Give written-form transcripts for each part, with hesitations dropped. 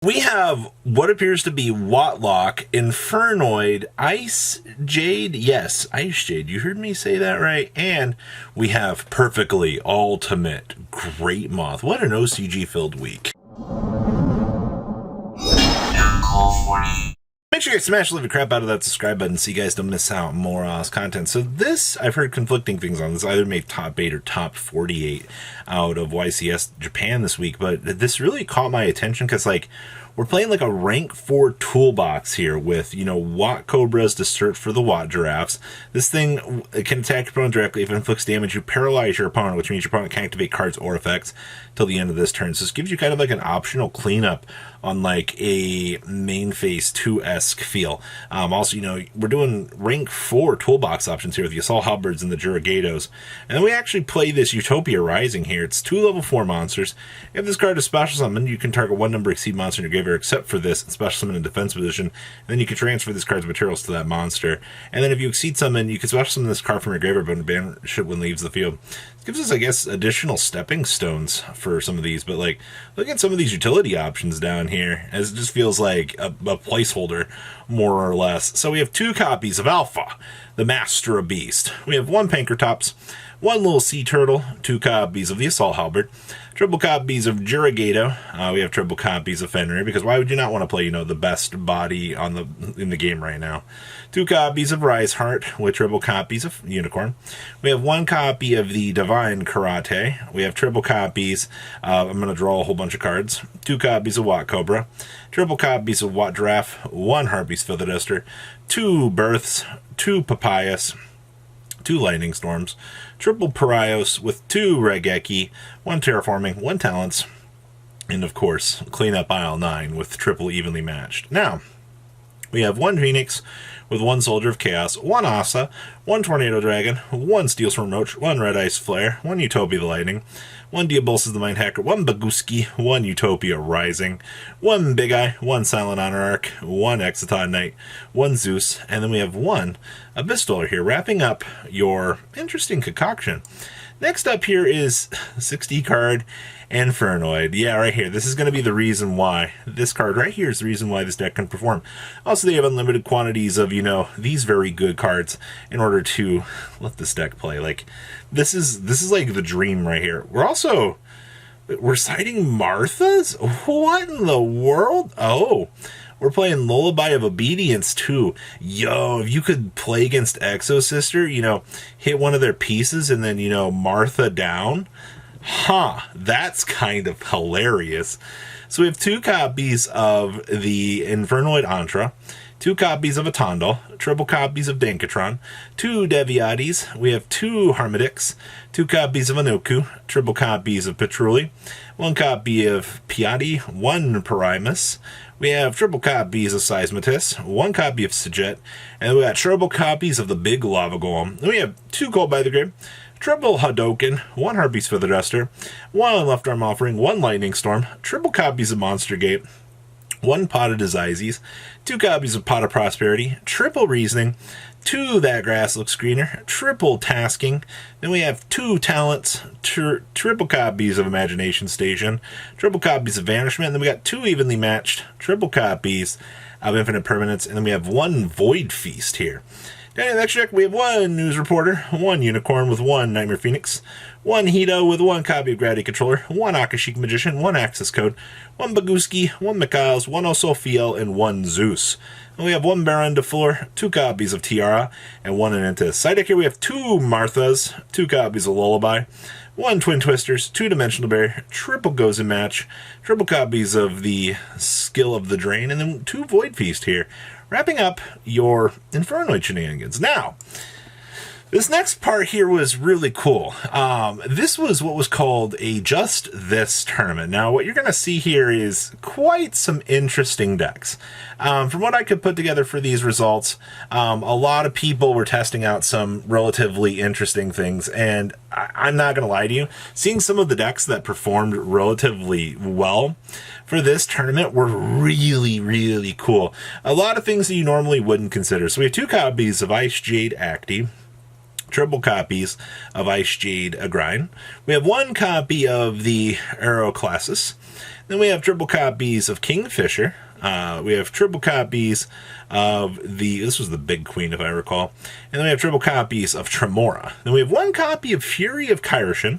We have what appears to be Watlock, Infernoid, Ice Jade. Yes, Ice Jade. You heard me say that right. And we have Perfectly Ultimate Great Moth. What an OCG filled week. Make sure you smash the crap out of that subscribe button so you guys don't miss out on more content. So this, I've heard conflicting things on this. Either made top 8 or top 48 out of YCS Japan this week. But this really caught my attention because, like, we're playing like a rank 4 toolbox here with, you know, Watt Cobras to search for the Watt Giraffes. This thing can attack your opponent directly. If it inflicts damage, you paralyze your opponent, which means your opponent can't activate cards or effects till the end of this turn. So this gives you kind of like an optional cleanup on like a main phase 2-esque feel. Also, you know, we're doing rank 4 toolbox options here with the Assault Halberds and the Jurigatos. And then we actually play this Utopia Rising here. It's 2 level 4 monsters. If this card is special summon, you can target one number exceed monster in your graveyard except for this, and special summon in defense position. And then you can transfer this card's materials to that monster. And then if you exceed summon, you can special summon this card from your graveyard but banish it when it leaves the field. This gives us, I guess, additional stepping stones for some of these. But like, look at some of these utility options down here, as it just feels like a placeholder, more or less. So we have 2 copies of Alpha, the Master of Beast. We have 1 Pankratops, 1 little sea turtle, 2 copies of the Assault Halberd, triple copies of Jurigato. We have triple copies of Fenrir, because why would you not want to play, you know, the best body in the game right now? 2 copies of Rise Heart with triple copies of Unicorn. We have 1 copy of the Divine Karate. We have triple copies. I'm going to draw a whole bunch of cards. 2 copies of Watt Cobra, triple copies of Watt Giraffe, 1 Harpy's Feather Duster, 2 Births, 2 Papayas, 2 Lightning Storms, triple Parios with 2 Regeki, 1 Terraforming, 1 Talents, and of course, clean up aisle 9 with triple evenly matched. Now, we have 1 Phoenix with 1 Soldier of Chaos, 1 Asa, 1 Tornado Dragon, 1 Steel Storm Roach, 1 Red Ice Flare, 1 Utopia the Lightning, 1 Diabolsis the Mind Hacker, 1 Baguski, 1 Utopia Rising, 1 Big Eye, 1 Silent Honor Arc, 1 Exciton Knight, 1 Zeus, and then we have 1 Abyssdolar here, wrapping up your interesting concoction. Next up here is 60 card Infernoid. Yeah, right here. This is going to be the reason why. This card right here is the reason why this deck can perform. Also, they have unlimited quantities of, you know, these very good cards in order to let this deck play. Like, this is like the dream right here. We're citing Marthas? What in the world? Oh, we're playing Lullaby of Obedience too. Yo, if you could play against Exosister, you know, hit one of their pieces and then, you know, Martha down. Huh, that's kind of hilarious. So we have 2 copies of the Infernoid Antra, 2 copies of Atondal, triple copies of Dankatron, 2 Deviatis, we have 2 Harmodix, 2 copies of Anoku, triple copies of Petruli, 1 copy of Piatti, 1 Perimus, we have triple copies of Seismatus, 1 copy of Sajet, and we got triple copies of the Big Lava Golem. Then we have 2 Cold by the Grave, triple Hadoken, 1 Harpy's Feather Duster, 1 Left Arm Offering, 1 Lightning Storm, triple copies of Monster Gate, 1 Pot of Dizizes, 2 copies of Pot of Prosperity, triple Reasoning, 2 That Grass Looks Greener, triple Tasking, then we have 2 Talents, triple copies of Imagination Station, triple copies of Vanishment, and then we got 2 evenly matched, triple copies of Infinite Permanence, and then we have 1 Void Feast here. Down in the next deck, we have 1 News Reporter, 1 Unicorn with 1 Nightmare Phoenix, 1 Hito with 1 copy of Gravity Controller, 1 Akashic Magician, 1 Access Code, 1 Baguski, 1 Mikhails, 1 Osophiel, and 1 Zeus. And we have 1 Baron de Fleur, 2 copies of Tiara, and 1 Anantis. Side deck here, we have 2 Marthas, 2 copies of Lullaby, 1 Twin Twisters, 2 Dimensional Barrier, triple Goes in Match, triple copies of the Skill of the Drain, and then 2 Void Feast here, wrapping up your Infernoid shenanigans. Now, this next part here was really cool. This was what was called a Just This tournament. Now, what you're going to see here is quite some interesting decks. From what I could put together for these results, a lot of people were testing out some relatively interesting things, and I'm not going to lie to you, seeing some of the decks that performed relatively well for this tournament were really, really cool. A lot of things that you normally wouldn't consider. So we have 2 copies of Ice Jade Acti, triple copies of Ice Jade Agrind. We have 1 copy of the Aeroclassus. Then we have triple copies of Kingfisher. We have triple copies of this was the Big Queen, if I recall. And then we have triple copies of Tremora. Then we have one copy of Fury of Kyroshin.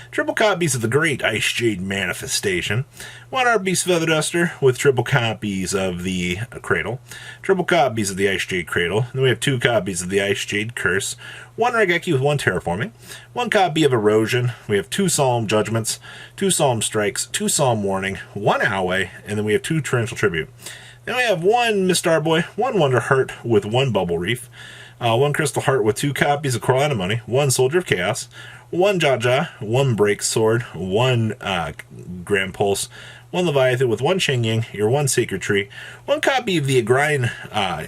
Triple copies of the Great Ice Jade Manifestation. One Artbeast Feather Duster with triple copies of the Cradle. Triple copies of the Ice Jade Cradle. Then we have two copies of the Ice Jade Curse. One Raigeki with one Terraforming. One copy of Erosion. We have two Solemn Judgments. Two Solemn Strikes. Two Solemn Warning. One Owlway. And then we have two Torrential Tribute. Then we have one Mistar Boy. One Wonder Heart with one Bubble Reef. One Crystal Heart with two copies of Coralina Money. One Soldier of Chaos. One Jaja, one Break Sword, one Grand Pulse, one Leviathan with one Chengying, your one Sacred Tree, one copy of the Agrine.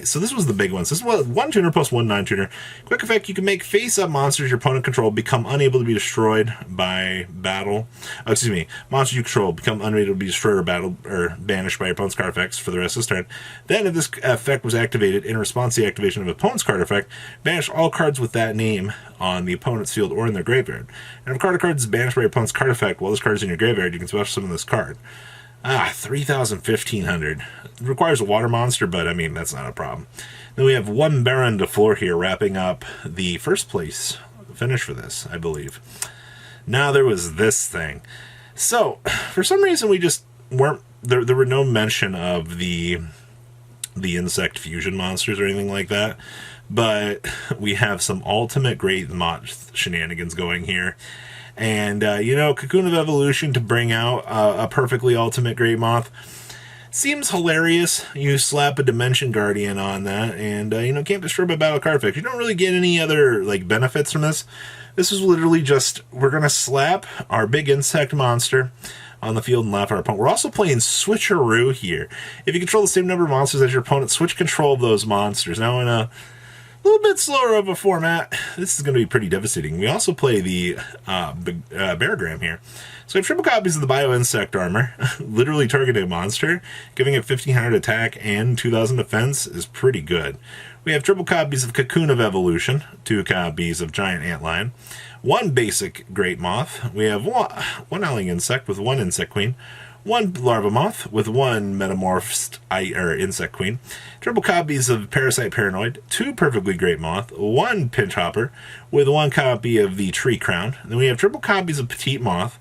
So this was the big ones. This was one tuner plus one non-tuner. Quick effect, you can make face-up monsters your opponent control become unable to be destroyed by battle. Monsters you control become unable to be destroyed or battle or banished by your opponent's card effects for the rest of this turn. Then, if this effect was activated in response to the activation of an opponent's card effect, banish all cards with that name on the opponent's field or in their graveyard. And if a card is banished by your opponent's card effect while this card is in your graveyard, you can special summon this card. 3,000, 1,500. It requires a water monster, but I mean, that's not a problem. Then we have one Baron de Fleur here wrapping up the first place finish for this, I believe. Now there was this thing. So, for some reason we just weren't, there were no mention of the insect fusion monsters or anything like that. But we have some ultimate great moth shenanigans going here. And, Cocoon of Evolution to bring out a perfectly ultimate great moth seems hilarious. You slap a Dimension Guardian on that, and, can't destroy by battle card effect. You don't really get any other, benefits from this. This is literally just, we're going to slap our big insect monster on the field and laugh at our opponent. We're also playing Switcheroo here. If you control the same number of monsters as your opponent, switch control of those monsters. Now, in a little bit slower of a format, this is going to be pretty devastating. We also play the Beargram here. So we have triple copies of the Bio-Insect Armor, literally targeting a monster, giving it 1,500 attack and 2,000 defense is pretty good. We have triple copies of Cocoon of Evolution, two copies of Giant Antlion, one basic Great Moth. We have one Howling Insect with one Insect Queen, one Larva Moth with one Metamorphosed Insect Queen, triple copies of Parasite Paranoid, two Perfectly Great Moth, one Pinch Hopper with one copy of the Tree Crown. Then we have triple copies of Petite Moth,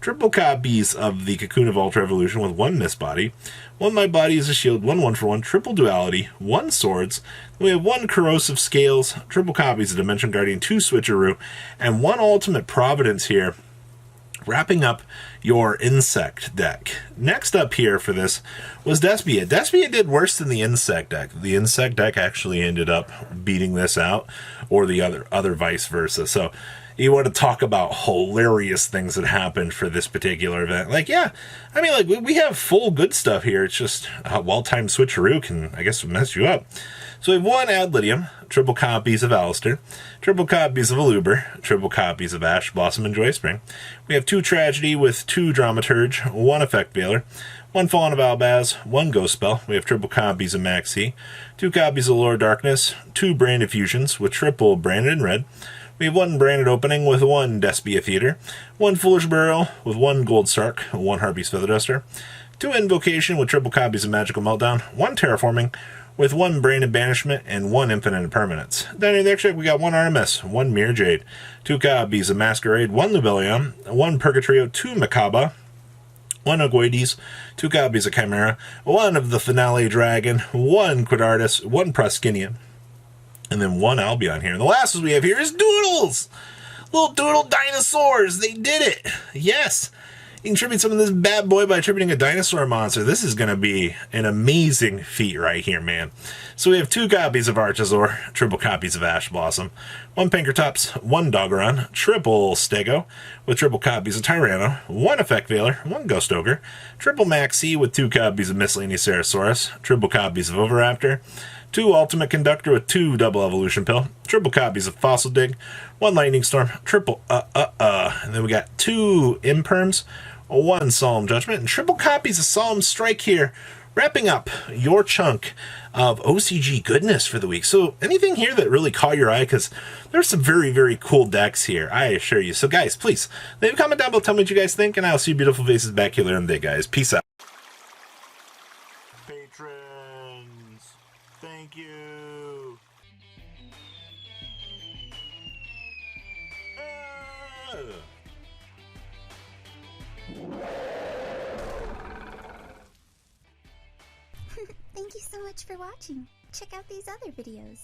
triple copies of the Cocoon of Ultra Evolution with one Mist Body, one My Body is a Shield, one 1-for-1, triple Duality, one Swords. Then we have one Corrosive Scales, triple copies of Dimension Guardian, two Switcheroo, and one Ultimate Providence here, wrapping up your insect deck. Next up here for this was Despia. Despia did worse than the insect deck. The insect deck actually ended up beating this out, or the other vice versa. So you want to talk about hilarious things that happened for this particular event. We have full good stuff here. It's just a well-timed switcheroo can, I guess, mess you up. So we have one Ad Lidium, triple copies of Alistair, triple copies of Aluber, triple copies of Ash Blossom and Joy Spring. We have two Tragedy with two Dramaturge, one Effect Veiler, one Fallen of Albaz, one Ghost Spell. We have triple copies of Maxi, two copies of Lord Darkness, two Branded Fusions with triple Branded in Red. We have one Branded Opening with one Despia Theater, one Foolish Burial with one Gold Sark, one Harpy's Feather Duster, two Invocation with triple copies of Magical Meltdown, one Terraforming with one Branded Banishment and one Infinite Impermanence. Then in the extra we got one RMS, one Mere Jade, two copies of Masquerade, one Lubellion, one Purgatrio, two Makaba, one Ogoides, two copies of Chimera, one of the Finale Dragon, one Quadartus, one Proskinian, and then one Albion here. And the last one we have here is Doodles! Little Doodle dinosaurs! They did it! Yes! You can tribute some of this bad boy by attributing a dinosaur monster. This is going to be an amazing feat right here, man. So we have two copies of Archosaur, triple copies of Ash Blossom, one Pinkertops, one Doggeron, triple Stego, with triple copies of Tyranno, one Effect Veiler, one Ghost Ogre, triple Maxi with two copies of Miscellaneous Ceresaurus, triple copies of Oviraptor, two Ultimate Conductor with two Double Evolution Pill, triple copies of Fossil Dig, one Lightning Storm, triple and then we got two Imperms, one Solemn Judgment, and triple copies of Solemn Strike here, wrapping up your chunk of OCG goodness for the week. So anything here that really caught your eye? Because there's some very, very cool decks here, I assure you. So guys, please leave a comment down below, tell me what you guys think, and I'll see your beautiful faces back here later in the day, guys. Peace out. Patrons, thank you. Thank you so much for watching. Check out these other videos.